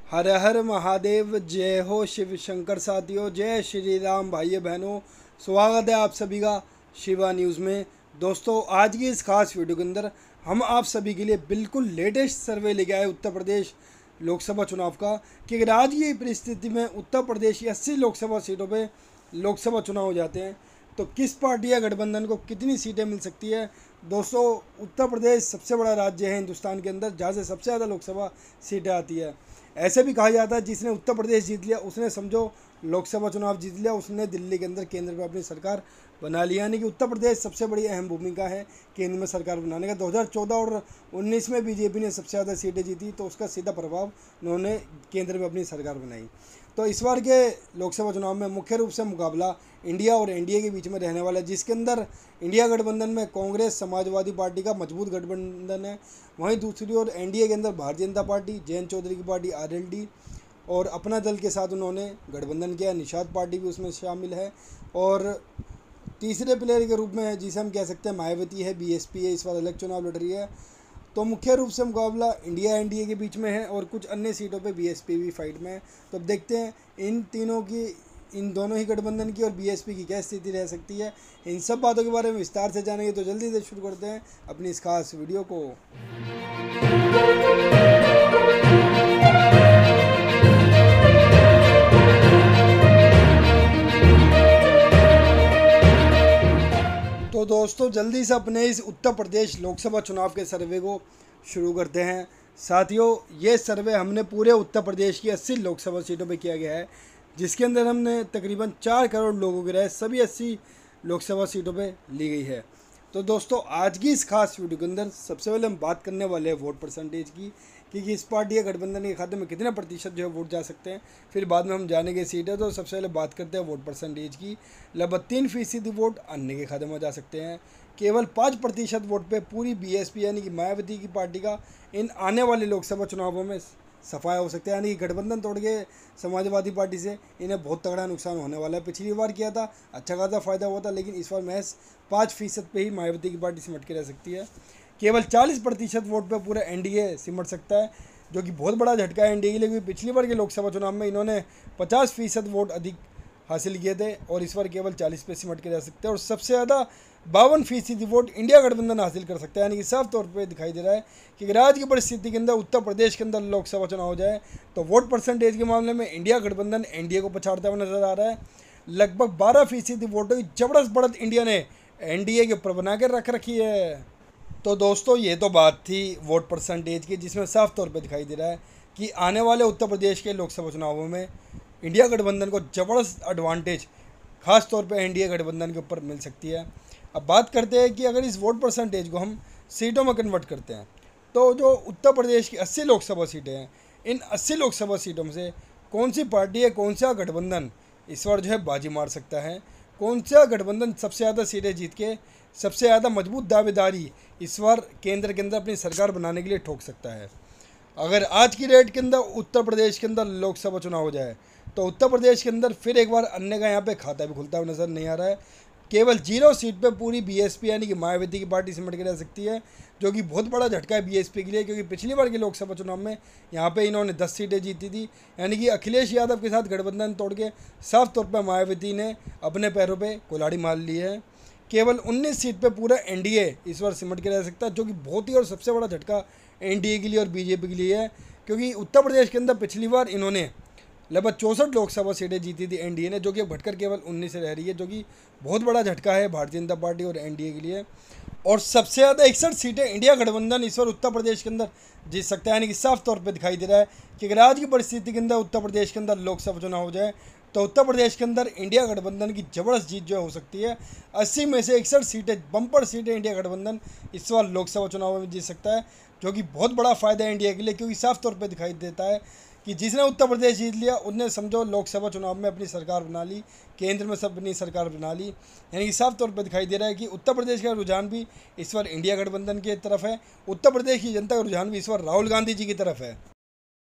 हर हर महादेव। जय हो शिव शंकर साथियों, जय श्री राम भाइयों बहनों। स्वागत है आप सभी का शिवा न्यूज़ में। दोस्तों, आज की इस खास वीडियो के अंदर हम आप सभी के लिए बिल्कुल लेटेस्ट सर्वे लेके आए उत्तर प्रदेश लोकसभा चुनाव का कि अगर आज की परिस्थिति में उत्तर प्रदेश की 80 लोकसभा सीटों पे लोकसभा चुनाव हो जाते हैं तो किस पार्टी या गठबंधन को कितनी सीटें मिल सकती है। दोस्तों, उत्तर प्रदेश सबसे बड़ा राज्य है हिंदुस्तान के अंदर जहाँ से सबसे ज़्यादा लोकसभा सीटें आती है। ऐसे भी कहा जाता है जिसने उत्तर प्रदेश जीत लिया उसने समझो लोकसभा चुनाव जीत लिया, उसने दिल्ली के अंदर केंद्र में अपनी सरकार बना लिया। यानी कि उत्तर प्रदेश सबसे बड़ी अहम भूमिका है केंद्र में सरकार बनाने का। 2014 और 19 में बीजेपी ने सबसे ज़्यादा सीटें जीती तो उसका सीधा प्रभाव उन्होंने केंद्र में अपनी सरकार बनाई। तो इस बार के लोकसभा चुनाव में मुख्य रूप से मुकाबला इंडिया और एनडीए के बीच में रहने वाला है, जिसके अंदर इंडिया गठबंधन में कांग्रेस समाजवादी पार्टी का मजबूत गठबंधन है। वहीं दूसरी ओर एनडीए के अंदर भारतीय जनता पार्टी, जयंत चौधरी की पार्टी आरएलडी और अपना दल के साथ उन्होंने गठबंधन किया। निषाद पार्टी भी उसमें शामिल है और तीसरे प्लेयर के रूप में जिसे हम कह सकते हैं मायावती है, बीएसपी है, इस बार अलग चुनाव लड़ रही है। तो मुख्य रूप से मुकाबला इंडिया एनडीए के बीच में है और कुछ अन्य सीटों पे बीएसपी भी फाइट में है। तो अब देखते हैं इन दोनों ही गठबंधन की और बीएसपी की क्या स्थिति रह सकती है। इन सब बातों के बारे में विस्तार से जानेंगे, तो जल्दी से शुरू करते हैं अपनी इस खास वीडियो को। तो दोस्तों, जल्दी से अपने इस उत्तर प्रदेश लोकसभा चुनाव के सर्वे को शुरू करते हैं। साथियों, ये सर्वे हमने पूरे उत्तर प्रदेश की 80 लोकसभा सीटों पे किया गया है, जिसके अंदर हमने तकरीबन 4 करोड़ लोगों की राय सभी 80 लोकसभा सीटों पे ली गई है। तो दोस्तों, आज की इस खास वीडियो के अंदर सबसे पहले हम बात करने वाले हैं वोट परसेंटेज की कि किस पार्टी या गठबंधन के खाते में कितने प्रतिशत जो है वोट जा सकते हैं। फिर बाद में हम जानेंगे सीटें। तो सबसे पहले बात करते हैं वोट परसेंटेज की। लगभग 3% वोट अन्य के खाते में जा सकते हैं। केवल 5% वोट पे पूरी बीएसपी यानी कि मायावती की पार्टी का इन आने वाले लोकसभा चुनावों में सफाया हो सकता है। यानी कि गठबंधन तोड़ के समाजवादी पार्टी से इन्हें बहुत तगड़ा नुकसान होने वाला है। पिछली बार किया था, अच्छा खासा फायदा हुआ था, लेकिन इस बार महज 5% पे ही मायावती की पार्टी सिमट के रह सकती है। केवल 40% वोट पे पूरा एनडीए सिमट सकता है, जो कि बहुत बड़ा झटका है एनडीए के लिए, क्योंकि पिछली बार के लोकसभा चुनाव में इन्होंने 50% वोट अधिक हासिल किए थे और इस बार केवल 40 पे सिमट के रह सकते हैं। और सबसे ज़्यादा 52% वोट इंडिया गठबंधन हासिल कर सकता है। यानी कि साफ तौर पे दिखाई दे रहा है कि अगर आज की परिस्थिति के अंदर उत्तर प्रदेश के अंदर लोकसभा चुनाव हो जाए तो वोट परसेंटेज के मामले में इंडिया गठबंधन एनडीए को पछाड़ता हुआ नजर आ रहा है। लगभग 12% वोटों की जबरदस्त बढ़त इंडिया ने एनडीए के ऊपर बना कर रख रखी है। तो दोस्तों, ये तो बात थी वोट परसेंटेज की, जिसमें साफ तौर पे दिखाई दे रहा है कि आने वाले उत्तर प्रदेश के लोकसभा चुनावों में इंडिया गठबंधन को ज़बरदस्त एडवांटेज खास तौर पे एनडीए गठबंधन के ऊपर मिल सकती है। अब बात करते हैं कि अगर इस वोट परसेंटेज को हम सीटों में कन्वर्ट करते हैं तो जो उत्तर प्रदेश की 80 लोकसभा सीटें हैं, इन 80 लोकसभा सीटों में से कौन सी पार्टी है, कौन सा गठबंधन इस बार जो है बाजी मार सकता है, कौन सा गठबंधन सबसे ज़्यादा सीटें जीत के सबसे ज़्यादा मजबूत दावेदारी इस बार केंद्र के अंदर अपनी सरकार बनाने के लिए ठोक सकता है। अगर आज की डेट के अंदर उत्तर प्रदेश के अंदर लोकसभा चुनाव हो जाए तो उत्तर प्रदेश के अंदर फिर एक बार अन्य का यहाँ पे खाता भी खुलता हुआ नज़र नहीं आ रहा है। केवल 0 सीट पे पूरी बीएसपी यानी कि मायावती की पार्टी सिमट के रह सकती है, जो कि बहुत बड़ा झटका है बीएसपी के लिए, क्योंकि पिछली बार के लोकसभा चुनाव में यहाँ पे इन्होंने 10 सीटें जीती थी। यानी कि अखिलेश यादव के साथ गठबंधन तोड़ के साफ तौर पर मायावती ने अपने पैरों पर कुल्हाड़ी मार ली है। केवल 19 सीट पे पूरा एनडीए इस बार सिमट के रह सकता है, जो कि बहुत ही और सबसे बड़ा झटका एनडीए के लिए और बीजेपी के लिए है, क्योंकि उत्तर प्रदेश के अंदर पिछली बार इन्होंने लगभग 64 लोकसभा सीटें जीती थी एनडीए ने, जो कि घटकर केवल 19 से रह रही है, जो कि बहुत बड़ा झटका है भारतीय जनता पार्टी और एनडीए के लिए। और सबसे ज़्यादा 61 सीटें इंडिया गठबंधन इस बार उत्तर प्रदेश के अंदर जीत सकता है। यानी कि साफ तौर पर दिखाई दे रहा है कि अगर आज की परिस्थिति के अंदर उत्तर प्रदेश के अंदर लोकसभा चुनाव हो जाए तो उत्तर प्रदेश के अंदर इंडिया गठबंधन की ज़बरदस्त जीत जो हो सकती है। 80 में से 61 सीटें, बम्पर सीटें इंडिया गठबंधन इस बार लोकसभा चुनाव में जीत सकता है, जो कि बहुत बड़ा फ़ायदा है इंडिया के लिए, क्योंकि साफ तौर पे दिखाई देता है कि जिसने उत्तर प्रदेश जीत लिया उसने समझो लोकसभा चुनाव में अपनी सरकार बना ली, केंद्र में सब अपनी सरकार बना ली। यानी कि साफ तौर पर दिखाई दे रहा है कि उत्तर प्रदेश का रुझान भी इस बार इंडिया गठबंधन की तरफ है, उत्तर प्रदेश की जनता का रुझान भी इस बार राहुल गांधी जी की तरफ है।